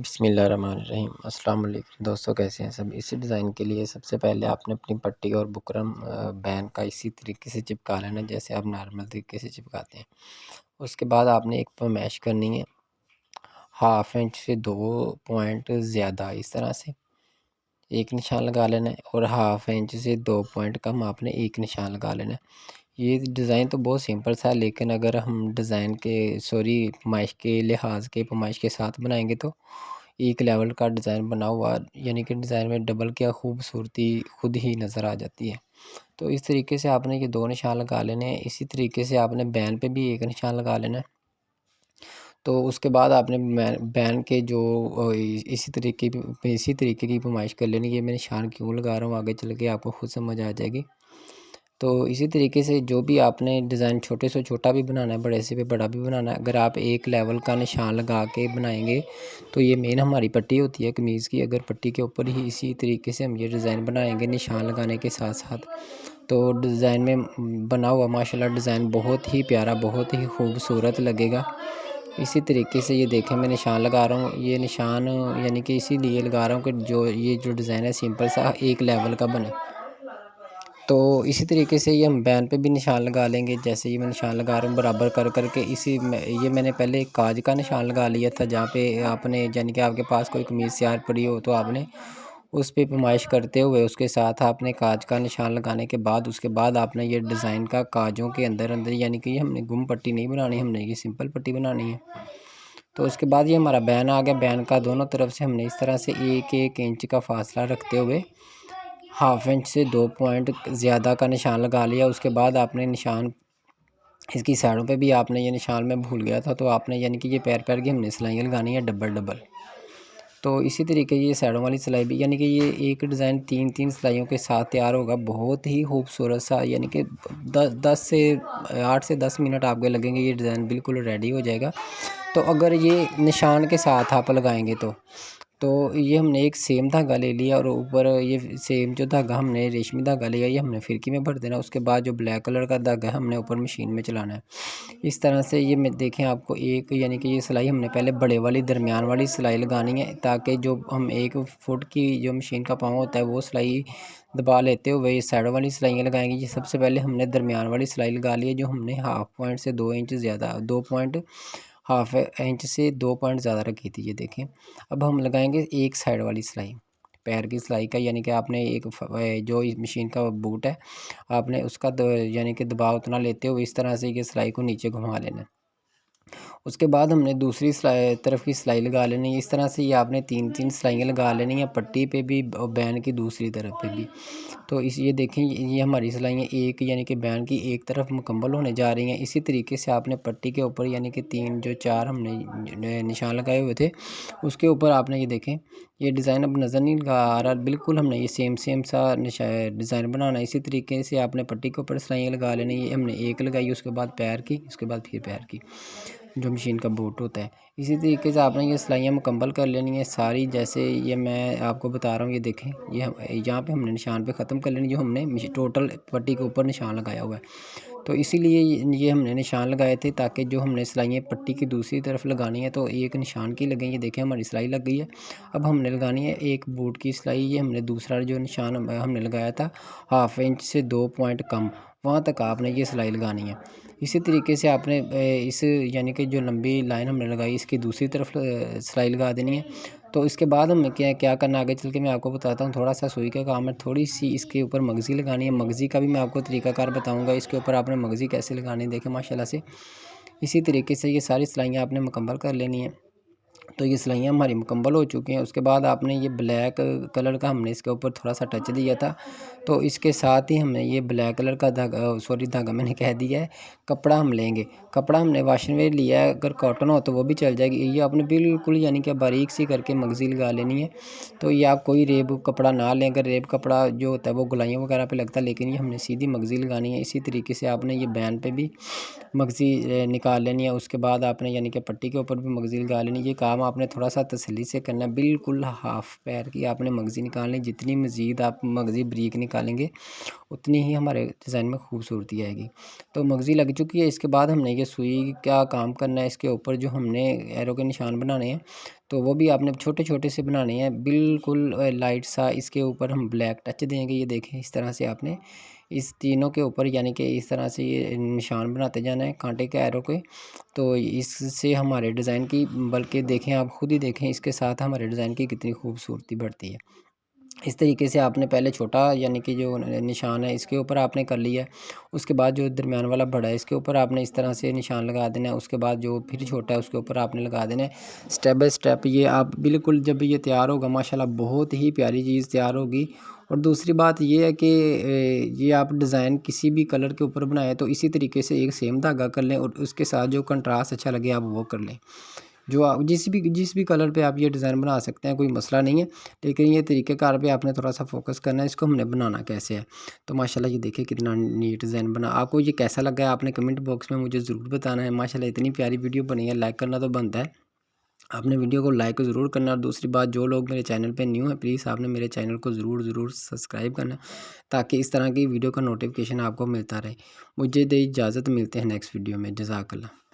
बिस्मिल्लाहिर्रहमानिर्रहीम। अस्सलाम वालेकुम दोस्तों, कैसे हैं सब। इसी डिज़ाइन के लिए सबसे पहले आपने अपनी पट्टी और बुकरम बैन का इसी तरीके से चिपका लेना जैसे आप नॉर्मल तरीके से चिपकाते हैं। उसके बाद आपने एक मैश करनी है 1/2 इंच से 2 पॉइंट ज़्यादा, इस तरह से एक निशान लगा लेना है, और 1/2 इंच से 2 पॉइंट कम आपने एक निशान लगा लेना है। ये डिज़ाइन तो बहुत सिंपल सा है, लेकिन अगर हम डिज़ाइन के पैमाइश के लिहाज के पैमाइश के साथ बनाएंगे तो एक लेवल का डिज़ाइन बना हुआ, यानी कि डिज़ाइन में डबल क्या खूबसूरती खुद ही नज़र आ जाती है। तो इस तरीके से आपने ये 2 निशान लगा लेने हैं। इसी तरीके से आपने बैन पे भी एक निशान लगा लेना है। तो उसके बाद आपने बैन के जो इसी तरीके की पैमाइश कर लेनी है। ये मैं निशान क्यों लगा रहा हूँ आगे चल के आपको खुद समझ आ जाएगी। तो इसी तरीके से जो भी आपने डिज़ाइन छोटे से छोटा भी बनाना है, बड़े से भी बड़ा भी बनाना है, अगर आप एक लेवल का निशान लगा के बनाएंगे तो ये मेन हमारी पट्टी होती है कमीज़ की। अगर पट्टी के ऊपर ही इसी तरीके से हम ये डिज़ाइन बनाएंगे निशान लगाने के साथ साथ, तो डिज़ाइन में बना हुआ माशाल्लाह डिज़ाइन बहुत ही प्यारा, बहुत ही खूबसूरत लगेगा। इसी तरीके से ये देखें मैं निशान लगा रहा हूँ। ये निशान यानी कि इसीलिए लगा रहा हूँ कि जो डिज़ाइन है सिंपल सा एक लेवल का बने। तो इसी तरीके से ये हम बैन पे भी निशान लगा लेंगे। जैसे ये मैं निशान लगा रहा हूँ बराबर कर करके इसी में, ये मैंने पहले काज का निशान लगा लिया था, जहाँ पे आपने यानी कि आपके पास कोई कमीज़ तैयार पड़ी हो तो आपने उस पे पैमाइश करते हुए उसके साथ आपने काज का निशान लगाने के बाद उसके बाद आपने ये डिज़ाइन का काजों के अंदर अंदर, यानी कि ये हमने गुम पट्टी नहीं बनानी, हमने ये सिंपल पट्टी बनानी है। तो उसके बाद ये हमारा बैन आ गया। बैन का दोनों तरफ से हमने इस तरह से 1-1 इंच का फासला रखते हुए 1/2 इंच से 2 पॉइंट ज़्यादा का निशान लगा लिया। उसके बाद आपने निशान इसकी साइडों पे भी आपने ये निशान मैं भूल गया था, तो आपने यानी कि ये पैर की हमने सिलाइयाँ लगानी है डबल। तो इसी तरीके ये साइडों वाली सिलाई भी, यानी कि ये एक डिज़ाइन 3-3 सिलाइयों के साथ तैयार होगा, बहुत ही खूबसूरत सा। यानी कि 8 से 10 मिनट आपके लगेंगे, ये डिज़ाइन बिल्कुल रेडी हो जाएगा। तो अगर ये निशान के साथ आप लगाएंगे तो ये हमने एक सेम धागा ले लिया और ऊपर ये सेम जो धागा हमने रेशमी धागा लिया, ये हमने फिरकी में भर देना। उसके बाद जो ब्लैक कलर का धागा है हमने ऊपर मशीन में चलाना है। इस तरह से ये मैं देखें आपको एक, यानी कि ये सिलाई हमने पहले बड़े वाली दरमियान वाली सिलाई लगानी है, ताकि जो हम 1 फुट की जो मशीन का पाँव होता है वो सिलाई दबा लेते हुए ये साइड वाली सिलाइयाँ लगाएंगे। ये सबसे पहले हमने दरमियान वाली सिलाई लगा ली है, जो हमने 1/2 पॉइंट से 2 इंच ज़्यादा 2 पॉइंट 1/2 इंच से 2 पॉइंट ज़्यादा रखी थी, ये देखें। अब हम लगाएंगे एक साइड वाली सिलाई, पैर की सिलाई का, यानी कि आपने जो इस मशीन का बूट है आपने उसका यानी कि दबाव उतना लेते हुए इस तरह से ये सिलाई को नीचे घुमा लेना है। उसके बाद हमने दूसरी तरफ की सिलाई लगा लेनी है। इस तरह से ये आपने 3-3 सिलाइयाँ लगा लेनी है पट्टी पे भी और बैन की दूसरी तरफ पे भी। तो ये देखें ये हमारी सिलाइयाँ एक, यानी कि बैन की एक तरफ मुकम्मल होने जा रही हैं। इसी तरीके से आपने पट्टी के ऊपर, यानी कि 3 जो 4 हमने निशान लगाए हुए थे उसके ऊपर आपने ये देखें ये डिज़ाइन अब नज़र नहीं लगा आ रहा, बिल्कुल हमने ये सेम सा डिज़ाइन बनाना है। इसी तरीके से आपने पट्टी के ऊपर सिलाइयाँ लगा लेनी है। हमने एक लगाई, उसके बाद पैर की, उसके बाद फिर पैर की, जो मशीन का बूट होता है। इसी तरीके से आपने ये सिलाइयाँ मुकम्मल कर लेनी है सारी। जैसे ये मैं आपको बता रहा हूँ, ये देखें ये यहाँ पे हमने निशान पे ख़त्म कर लेनी जो हमने टोटल पट्टी के ऊपर निशान लगाया हुआ है। तो इसीलिए ये हमने निशान लगाए थे, ताकि जो हमने सिलाइयाँ पट्टी की दूसरी तरफ लगानी है तो एक निशान की लगेंगी। ये देखें हमारी सिलाई लग गई है। अब हमने लगानी है एक बूट की सिलाई। ये हमने दूसरा जो निशान हमने लगाया था 1/2 इंच से 2 पॉइंट कम, वहाँ तक आपने ये सिलाई लगानी है। इसी तरीके से आपने इस, यानी कि जो लंबी लाइन हमने लगाई इसकी दूसरी तरफ सिलाई लगा देनी है। तो इसके बाद हमें क्या करना आगे चल के मैं आपको बताता हूँ। थोड़ा सा सुई का काम है, थोड़ी सी इसके ऊपर मगज़ी लगानी है। मगज़ी का भी मैं आपको तरीकाकार बताऊँगा, इसके ऊपर आपने मगज़ी कैसे लगानी है, देखें माशाल्लाह से। इसी तरीके से ये सारी सिलाइयाँ आपने मुकम्मल कर लेनी है। तो ये सिलाइयाँ हमारी मुकम्मल हो चुकी हैं। उसके बाद आपने ये ब्लैक कलर का हमने इसके ऊपर थोड़ा सा टच दिया था, तो इसके साथ ही हमने ये ब्लैक कलर का धागा मैंने कह दिया है, कपड़ा हम लेंगे। कपड़ा हमने वाशन वेयर लिया है, अगर कॉटन हो तो वो भी चल जाएगी। ये आपने बिल्कुल यानी कि बारीक सी करके मगज़ी लगा लेनी है। तो ये आप कोई रेब कपड़ा ना लें, अगर रेब कपड़ा जो होता है वो गुलाइयों वगैरह पे लगता है, लेकिन ये हमने सीधी मगज़ी लगानी है। इसी तरीके से आपने ये बैन पे भी मगज़ी निकाल लेनी है। उसके बाद आपने यानी कि पट्टी के ऊपर भी मगज़ी लगा लेनी है। ये काम आपने थोड़ा सा तसल्ली से करना है। बिल्कुल हाफ़ पैर की आपने मगज़ी निकालनी, जितनी मज़ीद आप मगज़ी बारीक निकालेंगे उतनी ही हमारे डिज़ाइन में खूबसूरती आएगी। तो मगज़ी लग चुकी है। इसके बाद हमने ये सुई का काम करना है। इसके ऊपर जो हमने एरो के निशान बनाने हैं, तो वो भी आपने छोटे छोटे से बनाने हैं, बिल्कुल लाइट सा। इसके ऊपर हम ब्लैक टच देंगे, ये देखें इस तरह से आपने इस तीनों के ऊपर यानी कि इस तरह से ये निशान बनाते जाना है कांटे के एरो के। तो इससे हमारे डिज़ाइन की, बल्कि देखें आप खुद ही देखें इसके साथ हमारे डिज़ाइन की कितनी खूबसूरती बढ़ती है। इस तरीके से आपने पहले छोटा यानी कि जो निशान है इसके ऊपर आपने कर लिया है, उसके बाद जो दरमियान वाला बड़ा है इसके ऊपर आपने इस तरह से निशान लगा देना है, उसके बाद जो फिर छोटा है उसके ऊपर आपने लगा देना है। स्टेप बाय स्टेप ये आप बिल्कुल जब ये तैयार होगा माशाल्लाह बहुत ही प्यारी चीज़ तैयार होगी। और दूसरी बात ये है कि ये आप डिज़ाइन किसी भी कलर के ऊपर बनाए तो इसी तरीके से एक सेम धागा कर लें और उसके साथ जो कंट्रास्ट अच्छा लगे आप वो कर लें। जो आप जिस भी कलर पे आप ये डिज़ाइन बना सकते हैं, कोई मसला नहीं है। लेकिन ये तरीक़ेकार पे आपने थोड़ा-सा फ़ोकस करना है, इसको हमने बनाना कैसे है। तो माशाल्लाह ये देखिए कितना नीट डिज़ाइन बना। आपको ये कैसा लगा है आपने कमेंट बॉक्स में मुझे ज़रूर बताना है। माशाल्लाह इतनी प्यारी वीडियो बनी है, लाइक करना तो बनता है। आपने वीडियो को लाइक ज़रूर करना। और दूसरी बात, जो लोग मेरे चैनल पे न्यू हैं प्लीज़ आपने मेरे चैनल को ज़रूर सब्सक्राइब करना, ताकि इस तरह की वीडियो का नोटिफिकेशन आपको मिलता रहे। मुझे दे इजाज़त, मिलते हैं नेक्स्ट वीडियो में। जज़ाकल्लाह।